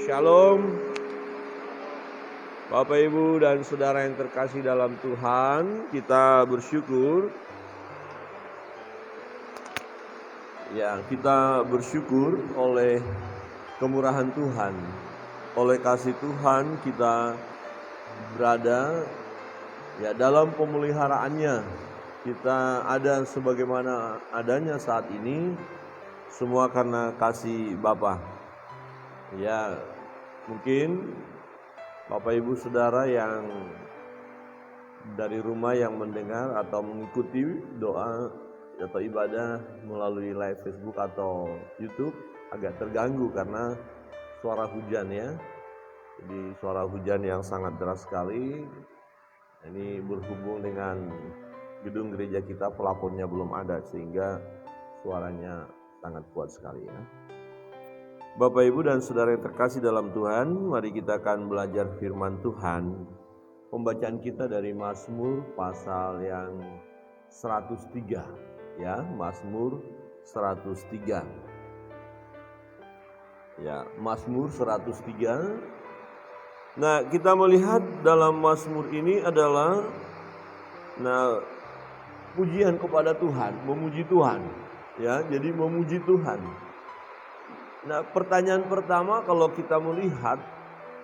Shalom, Bapak Ibu dan Saudara yang terkasih dalam Tuhan. Kita bersyukur, kita bersyukur oleh kemurahan Tuhan, oleh kasih Tuhan kita berada dalam pemeliharaannya. Kita ada sebagaimana adanya saat ini, semua karena kasih Bapa. Mungkin Bapak Ibu Saudara yang dari rumah yang mendengar atau mengikuti doa atau ibadah melalui live Facebook atau YouTube agak terganggu karena suara hujan ya. Jadi suara hujan yang sangat deras sekali. Ini berhubung dengan gedung gereja kita, pelafonnya belum ada sehingga suaranya sangat kuat sekali ya. Bapak Ibu dan Saudara yang terkasih dalam Tuhan, mari kita akan belajar firman Tuhan. Pembacaan kita dari Mazmur pasal yang 103 ya, Mazmur 103. Ya, Mazmur 103. Nah, kita melihat dalam Mazmur ini adalah pujian kepada Tuhan, memuji Tuhan. Ya, jadi memuji Tuhan. Nah, pertanyaan pertama kalau kita melihat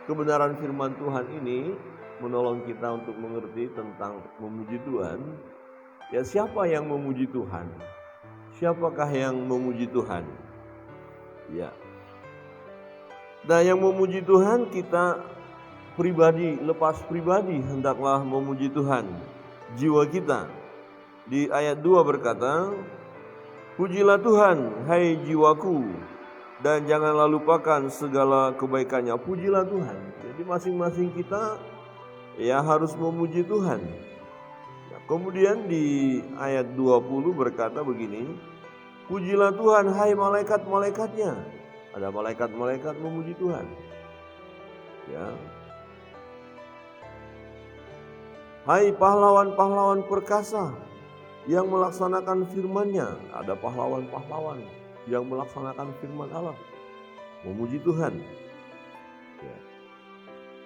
kebenaran firman Tuhan ini menolong kita untuk mengerti tentang memuji Tuhan. Ya, siapa yang memuji Tuhan? Siapakah yang memuji Tuhan? Ya. Nah, yang memuji Tuhan kita pribadi, lepas pribadi hendaklah memuji Tuhan. Jiwa kita. Di ayat 2 berkata, "Pujilah Tuhan, hai jiwaku, dan janganlah lupakan segala kebaikannya." Pujilah Tuhan. Jadi masing-masing kita harus memuji Tuhan. Nah, kemudian di ayat 20 berkata begini, "Pujilah Tuhan, hai malaikat-malaikatnya." Ada malaikat-malaikat memuji Tuhan. Ya. "Hai pahlawan-pahlawan perkasa yang melaksanakan firman-Nya." Ada pahlawan-pahlawan yang melaksanakan firman Allah, memuji Tuhan. Ya.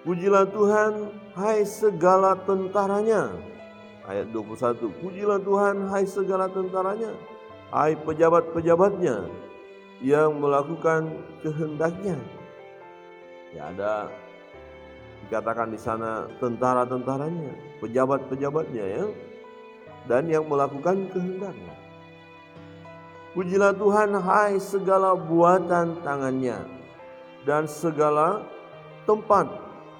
"Pujilah Tuhan, hai segala tentaranya." Ayat 21, "Pujilah Tuhan, hai segala tentaranya, hai pejabat-pejabatnya yang melakukan kehendak-Nya." Ya, ada dikatakan di sana tentara-tentaranya, pejabat-pejabatnya ya, dan yang melakukan kehendak-Nya. "Pujilah Tuhan, hai segala buatan tangan-Nya dan segala tempat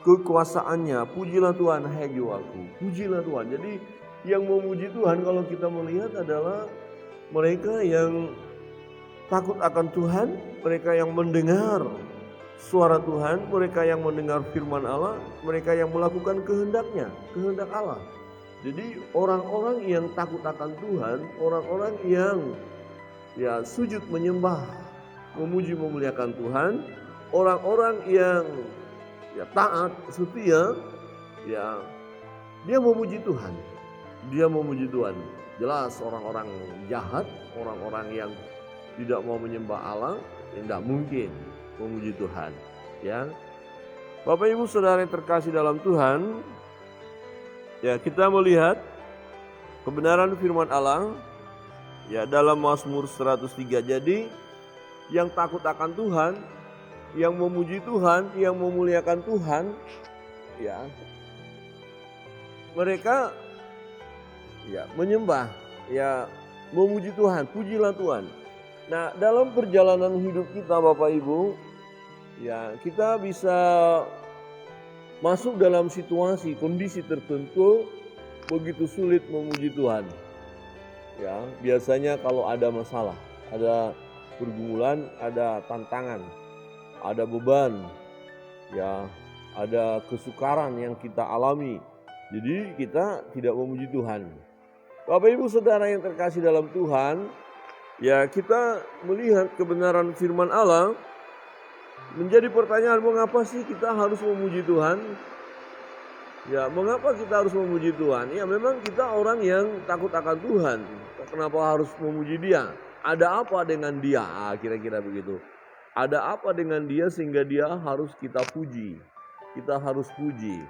kekuasaan-Nya. Pujilah Tuhan, hai jiwaku." Pujilah Tuhan. Jadi yang memuji Tuhan kalau kita melihat adalah mereka yang takut akan Tuhan, mereka yang mendengar suara Tuhan, mereka yang mendengar firman Allah, mereka yang melakukan kehendak-Nya, kehendak Allah. Jadi orang-orang yang takut akan Tuhan, orang-orang yang sujud menyembah, memuji memuliakan Tuhan, orang-orang yang taat, setia, dia memuji Tuhan. Dia memuji Tuhan. Jelas orang-orang jahat, orang-orang yang tidak mau menyembah Allah, tidak mungkin memuji Tuhan. Ya. Bapak Ibu Saudara yang terkasih dalam Tuhan, kita melihat kebenaran firman Allah dalam Mazmur 103. Jadi yang takut akan Tuhan, yang memuji Tuhan, yang memuliakan Tuhan, mereka menyembah, memuji Tuhan, pujilah Tuhan. Nah, dalam perjalanan hidup kita Bapak Ibu, kita bisa masuk dalam situasi, kondisi tertentu begitu sulit memuji Tuhan. Biasanya kalau ada masalah, ada pergumulan, ada tantangan, ada beban, ada kesukaran yang kita alami. Jadi kita tidak memuji Tuhan. Bapak Ibu Saudara yang terkasih dalam Tuhan, kita melihat kebenaran firman Allah. Menjadi pertanyaan, mengapa sih kita harus memuji Tuhan? Mengapa kita harus memuji Tuhan? Memang kita orang yang takut akan Tuhan. Kenapa harus memuji Dia? Ada apa dengan Dia? Kira-kira begitu. Ada apa dengan dia sehingga dia harus kita puji? Kita harus puji.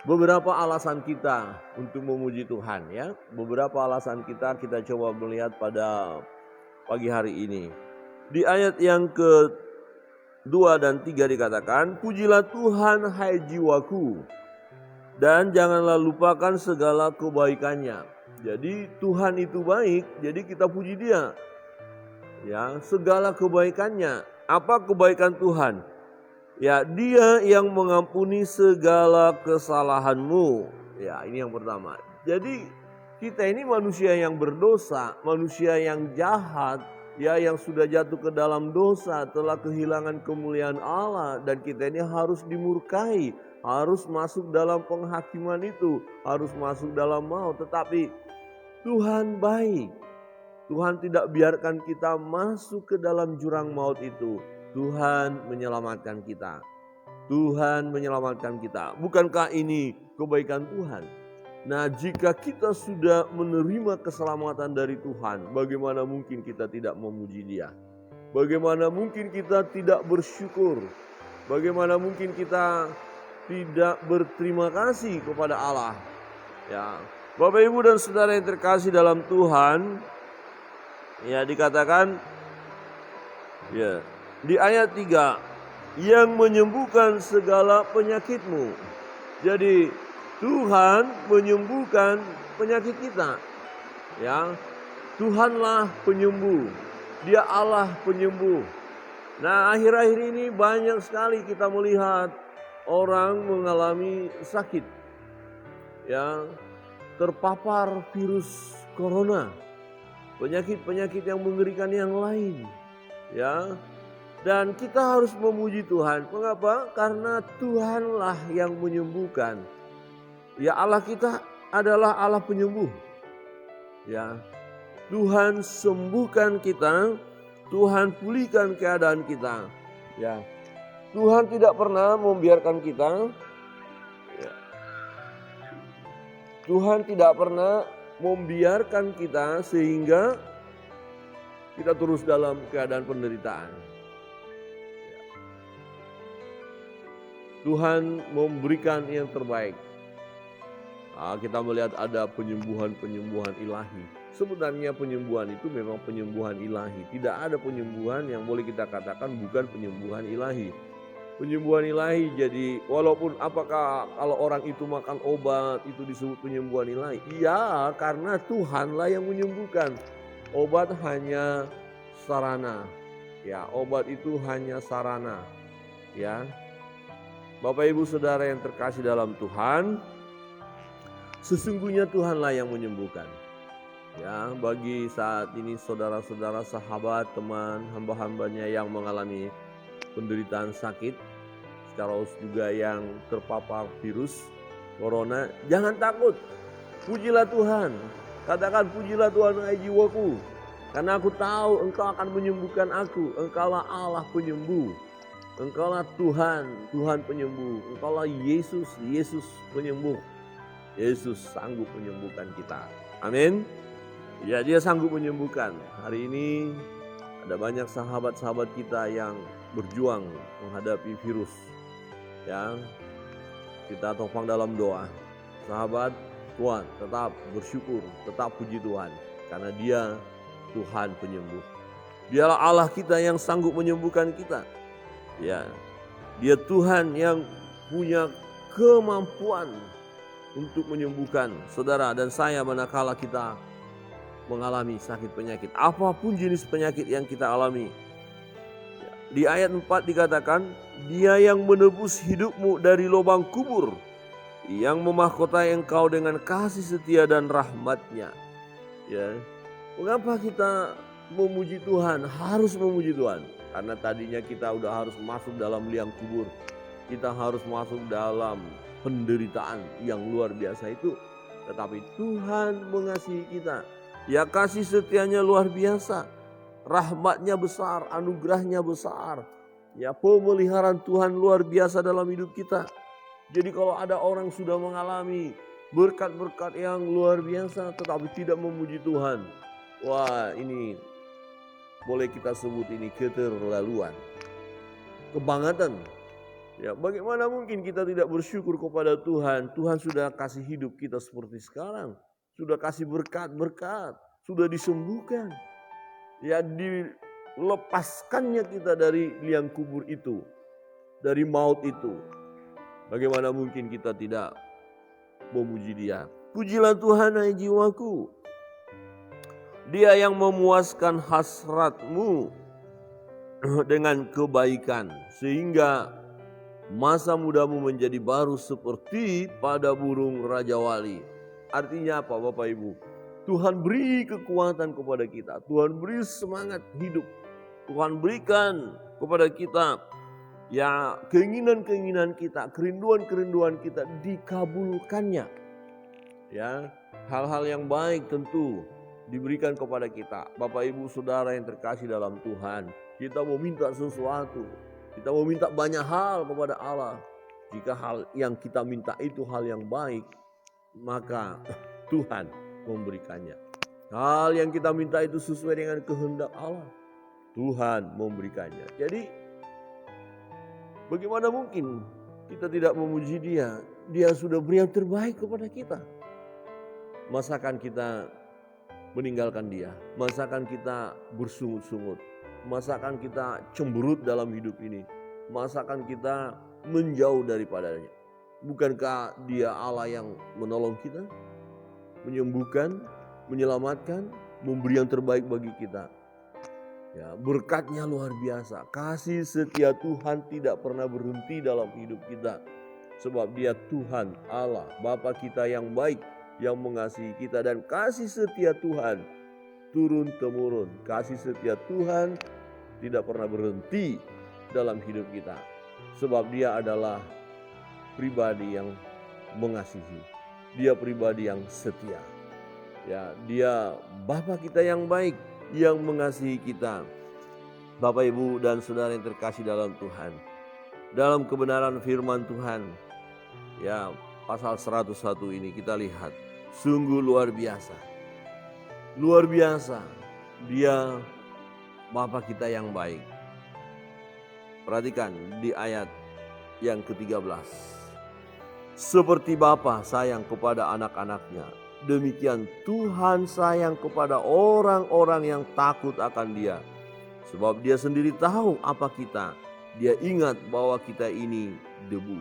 Beberapa alasan kita untuk memuji Tuhan ya. Beberapa alasan kita coba melihat pada pagi hari ini. Di ayat yang ke-2 dan 3 dikatakan, pujilah Tuhan hai jiwaku, dan janganlah lupakan segala kebaikannya. Jadi Tuhan itu baik, jadi kita puji Dia. Ya, segala kebaikannya. Apa kebaikan Tuhan? Ya, Dia yang mengampuni segala kesalahanmu. Ya, ini yang pertama. Jadi kita ini manusia yang berdosa, manusia yang jahat, ya, yang sudah jatuh ke dalam dosa, telah kehilangan kemuliaan Allah, dan kita ini harus dimurkai, harus masuk dalam penghakiman itu, harus masuk dalam maut. Tetapi Tuhan baik. Tuhan tidak biarkan kita masuk ke dalam jurang maut itu. Tuhan menyelamatkan kita. Tuhan menyelamatkan kita. Bukankah ini kebaikan Tuhan? Nah, jika kita sudah menerima keselamatan dari Tuhan, bagaimana mungkin kita tidak memuji Dia? Bagaimana mungkin kita tidak bersyukur? Bagaimana mungkin kita tidak berterima kasih kepada Allah? Ya, Bapak Ibu dan Saudara yang terkasih dalam Tuhan, ya, dikatakan ya di ayat 3, yang menyembuhkan segala penyakitmu. Jadi Tuhan menyembuhkan penyakit kita. Ya, Tuhanlah penyembuh. Dia Allah penyembuh. Nah, akhir-akhir ini banyak sekali kita melihat orang mengalami sakit. Ya, terpapar virus corona. Penyakit-penyakit yang mengerikan yang lain. Ya. Dan kita harus memuji Tuhan. Mengapa? Karena Tuhanlah yang menyembuhkan. Ya, Allah kita adalah Allah penyembuh. Ya. Tuhan sembuhkan kita, Tuhan pulihkan keadaan kita. Ya. Tuhan tidak pernah membiarkan kita. Ya. Tuhan tidak pernah membiarkan kita sehingga kita terus dalam keadaan penderitaan. Tuhan memberikan yang terbaik. Nah, kita melihat ada penyembuhan-penyembuhan ilahi. Sebenarnya penyembuhan itu memang penyembuhan ilahi. Tidak ada penyembuhan yang boleh kita katakan bukan penyembuhan ilahi. Penyembuhan ilahi, jadi walaupun apakah kalau orang itu makan obat itu disebut penyembuhan ilahi? Iya, karena Tuhanlah yang menyembuhkan. Obat hanya sarana. Ya, obat itu hanya sarana. Ya. Bapak Ibu Saudara yang terkasih dalam Tuhan, sesungguhnya Tuhanlah yang menyembuhkan. Ya, bagi saat ini saudara-saudara, sahabat, teman, hamba-hambanya yang mengalami penderitaan sakit, sekaligus juga yang terpapar virus corona, jangan takut. Pujilah Tuhan. Katakan, pujilah Tuhan hai jiwaku, karena aku tahu Engkau akan menyembuhkan aku. Engkaulah Allah penyembuh. Engkaulah Tuhan, Tuhan penyembuh. Engkaulah Yesus, Yesus penyembuh. Yesus sanggup menyembuhkan kita. Amin. Ya, Dia sanggup menyembuhkan. Hari ini ada banyak sahabat-sahabat kita yang berjuang menghadapi virus. Ya, kita topang dalam doa. Sahabat, Tuhan tetap bersyukur, tetap puji Tuhan. Karena Dia Tuhan penyembuh. Dialah Allah kita yang sanggup menyembuhkan kita. Ya, Dia Tuhan yang punya kemampuan untuk menyembuhkan saudara dan saya manakala kita mengalami sakit penyakit. Apapun jenis penyakit yang kita alami. Di ayat 4 dikatakan, Dia yang menebus hidupmu dari lubang kubur, yang memahkotai engkau dengan kasih setia dan rahmat-Nya. Ya, mengapa kita memuji Tuhan? Harus memuji Tuhan. Karena tadinya kita udah harus masuk dalam liang kubur. Kita harus masuk dalam penderitaan yang luar biasa itu. Tetapi Tuhan mengasihi kita. Ya, kasih setianya luar biasa. Rahmat-Nya besar, anugerah-Nya besar. Ya, pemeliharaan Tuhan luar biasa dalam hidup kita. Jadi kalau ada orang sudah mengalami berkat-berkat yang luar biasa tetapi tidak memuji Tuhan. Wah, ini boleh kita sebut ini keterlaluan, kebangetan. Ya, bagaimana mungkin kita tidak bersyukur kepada Tuhan? Tuhan sudah kasih hidup kita seperti sekarang, sudah kasih berkat-berkat, sudah disembuhkan. Ya, dilepaskannya kita dari liang kubur itu, dari maut itu. Bagaimana mungkin kita tidak memuji Dia? Pujilah Tuhan hai jiwaku. Dia yang memuaskan hasratmu dengan kebaikan, sehingga masa mudamu menjadi baru seperti pada burung Raja Wali. Artinya apa Bapak Ibu? Tuhan beri kekuatan kepada kita. Tuhan beri semangat hidup. Tuhan berikan kepada kita ya keinginan-keinginan kita, kerinduan-kerinduan kita dikabulkannya. Ya, hal-hal yang baik tentu diberikan kepada kita. Bapak Ibu Saudara yang terkasih dalam Tuhan, kita mau minta sesuatu, kita mau minta banyak hal kepada Allah. Jika hal yang kita minta itu hal yang baik, maka Tuhan memberikannya. Hal yang kita minta itu sesuai dengan kehendak Allah, Tuhan memberikannya. Jadi bagaimana mungkin kita tidak memuji Dia? Dia sudah beri yang terbaik kepada kita. Masakan kita meninggalkan Dia? Masakan kita bersungut-sungut? Masakan kita cemberut dalam hidup ini? Masakan kita menjauh daripadanya? Bukankah Dia Allah yang menolong kita, menyembuhkan, menyelamatkan, memberi yang terbaik bagi kita? Ya, berkatnya luar biasa. Kasih setia Tuhan tidak pernah berhenti dalam hidup kita. Sebab Dia Tuhan Allah, Bapa kita yang baik, yang mengasihi kita, dan kasih setia Tuhan turun-temurun. Kasih setia Tuhan tidak pernah berhenti dalam hidup kita. Sebab Dia adalah pribadi yang mengasihi. Dia pribadi yang setia. Ya, Dia Bapa kita yang baik, yang mengasihi kita. Bapak Ibu dan Saudara yang terkasih dalam Tuhan, dalam kebenaran firman Tuhan, ya pasal 101 ini kita lihat sungguh luar biasa. Luar biasa. Dia Bapa kita yang baik. Perhatikan di ayat yang ke-13. Seperti Bapa sayang kepada anak-anaknya, demikian Tuhan sayang kepada orang-orang yang takut akan Dia. Sebab Dia sendiri tahu apa kita. Dia ingat bahwa kita ini debu.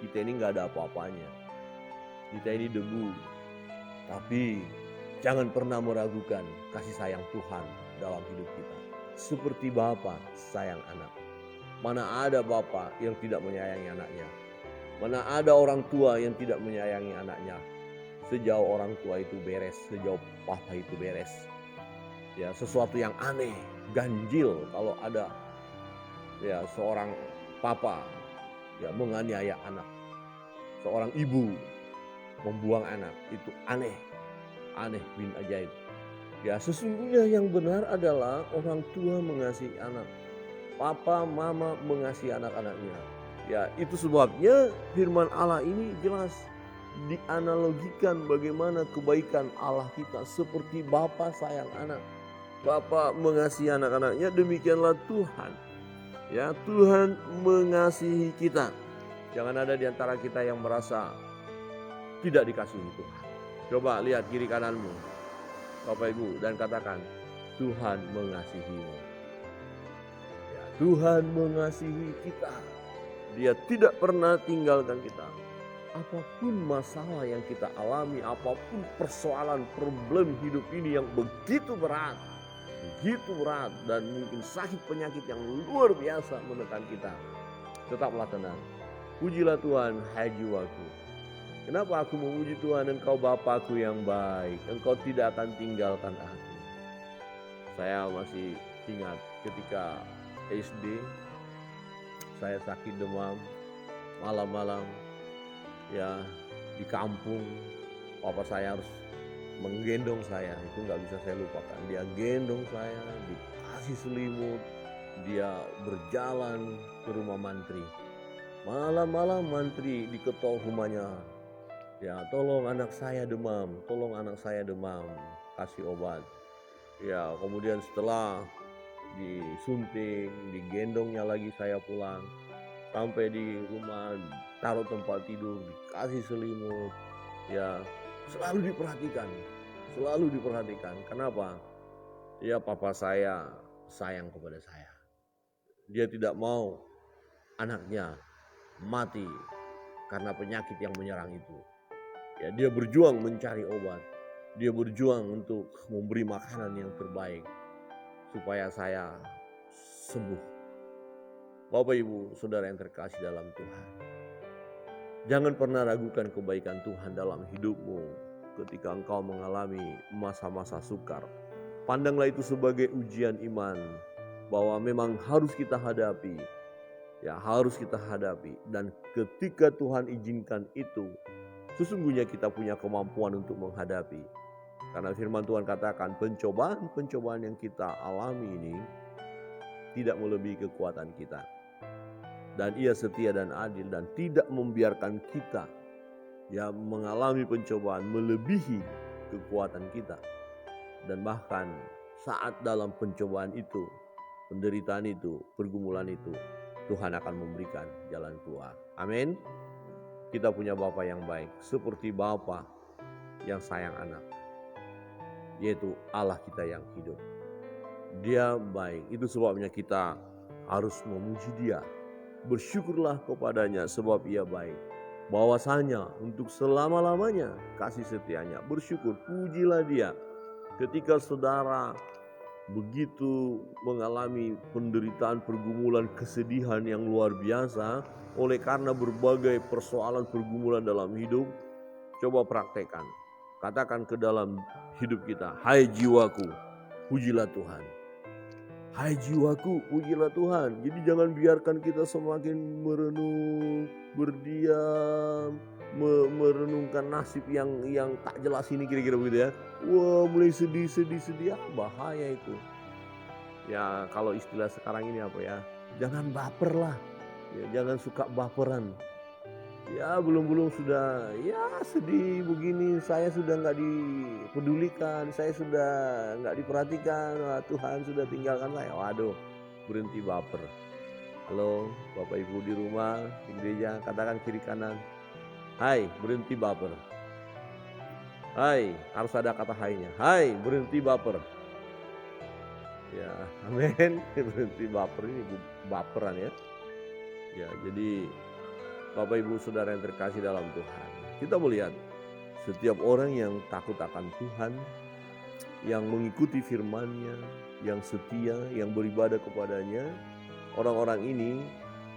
Kita ini gak ada apa-apanya. Kita ini debu. Tapi jangan pernah meragukan kasih sayang Tuhan dalam hidup kita. Seperti Bapa sayang anak. Mana ada Bapa yang tidak menyayangi anaknya. Mana ada orang tua yang tidak menyayangi anaknya. Sejauh orang tua itu beres, sejauh Papa itu beres. Ya, sesuatu yang aneh, ganjil kalau ada ya seorang papa ya menganiaya anak. Seorang ibu membuang anak, itu aneh bin ajaib. Ya, sesungguhnya yang benar adalah orang tua mengasihi anak, papa mama mengasihi anak-anaknya. Ya, itu sebabnya firman Allah ini jelas dianalogikan bagaimana kebaikan Allah kita seperti Bapa sayang anak. Bapa mengasihi anak-anaknya, demikianlah Tuhan. Ya, Tuhan mengasihi kita. Jangan ada di antara kita yang merasa tidak dikasihi Tuhan. Coba lihat kiri kananmu, Bapak Ibu, dan katakan, Tuhan mengasihimu. Ya, Tuhan mengasihi kita. Dia tidak pernah tinggalkan kita. Apapun masalah yang kita alami, apapun persoalan, problem hidup ini yang begitu berat, dan mungkin sakit penyakit yang luar biasa menekan kita, tetaplah tenang. Pujilah Tuhan, hai jiwaku. Kenapa aku memuji Tuhan? Engkau Bapakku yang baik, Engkau tidak akan tinggalkan aku. Saya masih ingat ketika SD, saya sakit demam, malam-malam ya di kampung, papa saya harus menggendong saya, itu nggak bisa saya lupakan. Dia gendong saya, dikasih selimut, dia berjalan ke rumah mantri. Malam-malam mantri diketok rumahnya, ya tolong anak saya demam, kasih obat. Ya kemudian setelah disunting, digendongnya lagi saya pulang. Sampai di rumah, taruh tempat tidur, dikasih selimut. Ya, selalu diperhatikan. Kenapa? Ya, papa saya sayang kepada saya. Dia tidak mau anaknya mati karena penyakit yang menyerang itu. Ya, dia berjuang mencari obat. Dia berjuang untuk memberi makanan yang terbaik supaya saya sembuh. Bapak, Ibu, Saudara yang terkasih dalam Tuhan, jangan pernah ragukan kebaikan Tuhan dalam hidupmu ketika engkau mengalami masa-masa sukar. Pandanglah itu sebagai ujian iman bahwa memang harus kita hadapi. Ya, harus kita hadapi. Dan ketika Tuhan izinkan itu, sesungguhnya kita punya kemampuan untuk menghadapi. Karena firman Tuhan katakan pencobaan-pencobaan yang kita alami ini tidak melebihi kekuatan kita. Dan Ia setia dan adil dan tidak membiarkan kita mengalami pencobaan melebihi kekuatan kita. Dan bahkan saat dalam pencobaan itu, penderitaan itu, pergumulan itu, Tuhan akan memberikan jalan keluar. Amin. Kita punya Bapa yang baik, seperti Bapa yang sayang anak, yaitu Allah kita yang hidup. Dia baik, itu sebabnya kita harus memuji Dia. Bersyukurlah kepadanya sebab Ia baik. Bahwasanya untuk selama-lamanya kasih setianya. Bersyukur, pujilah Dia. Ketika saudara begitu mengalami penderitaan, pergumulan, kesedihan yang luar biasa oleh karena berbagai persoalan pergumulan dalam hidup, coba praktekkan. Katakan ke dalam hidup kita, hai jiwaku, pujilah Tuhan. Hai jiwaku, pujilah Tuhan. Jadi jangan biarkan kita semakin merenung, berdiam, merenungkan nasib yang tak jelas ini, kira-kira begitu ya. Wah, mulai sedih, bahaya itu. Ya, kalau istilah sekarang ini apa ya? Jangan baper lah. Ya, jangan suka baperan. Ya, belum sudah sedih begini, saya sudah nggak dipedulikan, saya sudah nggak diperhatikan, Tuhan sudah tinggalkan saya. Waduh, berhenti baper. Halo, Bapak Ibu di rumah, di gereja, katakan kiri kanan, hai, berhenti baper. Hai, harus ada kata hai-nya. Hai, berhenti baper. Ya, amin. Berhenti baper, ini baperan ya. Ya, jadi Bapak Ibu Saudara yang terkasih dalam Tuhan, kita melihat setiap orang yang takut akan Tuhan, yang mengikuti firman-Nya, yang setia, yang beribadah kepadanya, orang-orang ini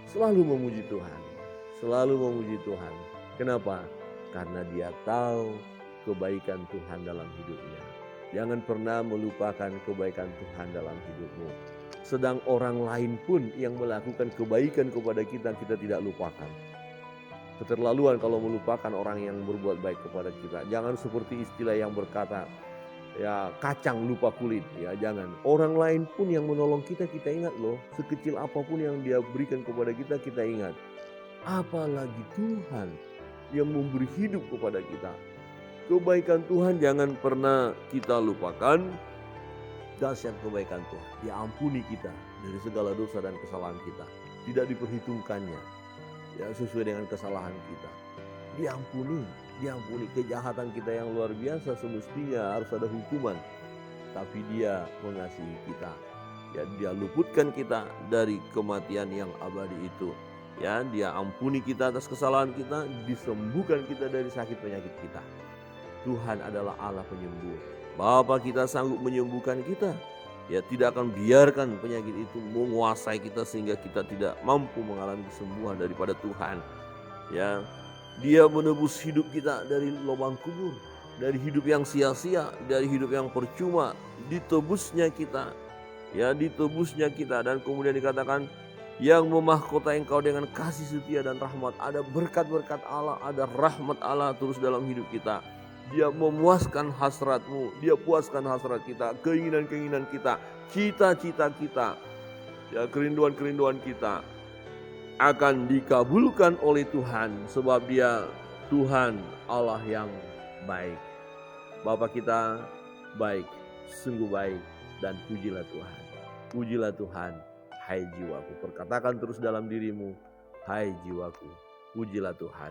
selalu memuji Tuhan. Selalu memuji Tuhan. Kenapa? Karena dia tahu kebaikan Tuhan dalam hidupnya. Jangan pernah melupakan kebaikan Tuhan dalam hidupmu. Sedang orang lain pun yang melakukan kebaikan kepada kita, kita tidak lupakan. Keterlaluan kalau melupakan orang yang berbuat baik kepada kita. Jangan seperti istilah yang berkata, ya kacang lupa kulit. Ya jangan. Orang lain pun yang menolong kita, kita ingat loh. Sekecil apapun yang dia berikan kepada kita, kita ingat. Apalagi Tuhan yang memberi hidup kepada kita. Kebaikan Tuhan jangan pernah kita lupakan. Dahsyat kebaikan Tuhan. Diampuni kita dari segala dosa dan kesalahan kita. Tidak diperhitungkannya. Ya, sesuai dengan kesalahan kita. Diampuni kejahatan kita yang luar biasa, semestinya harus ada hukuman. Tapi Dia mengasihi kita. Ya, Dia luputkan kita dari kematian yang abadi itu. Ya, Dia ampuni kita atas kesalahan kita, disembuhkan kita dari sakit penyakit kita. Tuhan adalah Allah penyembuh. Bapa kita sanggup menyembuhkan kita. Ya, tidak akan biarkan penyakit itu menguasai kita sehingga kita tidak mampu mengalami kesembuhan daripada Tuhan. Ya, Dia menebus hidup kita dari lubang kubur, dari hidup yang sia-sia, dari hidup yang percuma. Ditebusnya kita, dan kemudian dikatakan yang memahkotai engkau dengan kasih setia dan rahmat. Ada berkat-berkat Allah, ada rahmat Allah terus dalam hidup kita. Dia memuaskan hasratmu, Dia puaskan hasrat kita, keinginan-keinginan kita, cita-cita kita, ya kerinduan-kerinduan kita akan dikabulkan oleh Tuhan sebab Dia Tuhan Allah yang baik. Bapa kita baik, sungguh baik, dan pujilah Tuhan. pujilah Tuhan, hai jiwaku. Perkatakan terus dalam dirimu, hai jiwaku, pujilah Tuhan,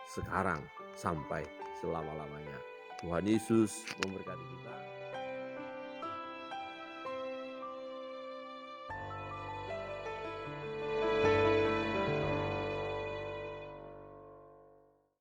sekarang sampai selama-lamanya. Tuhan Yesus memberkati kita.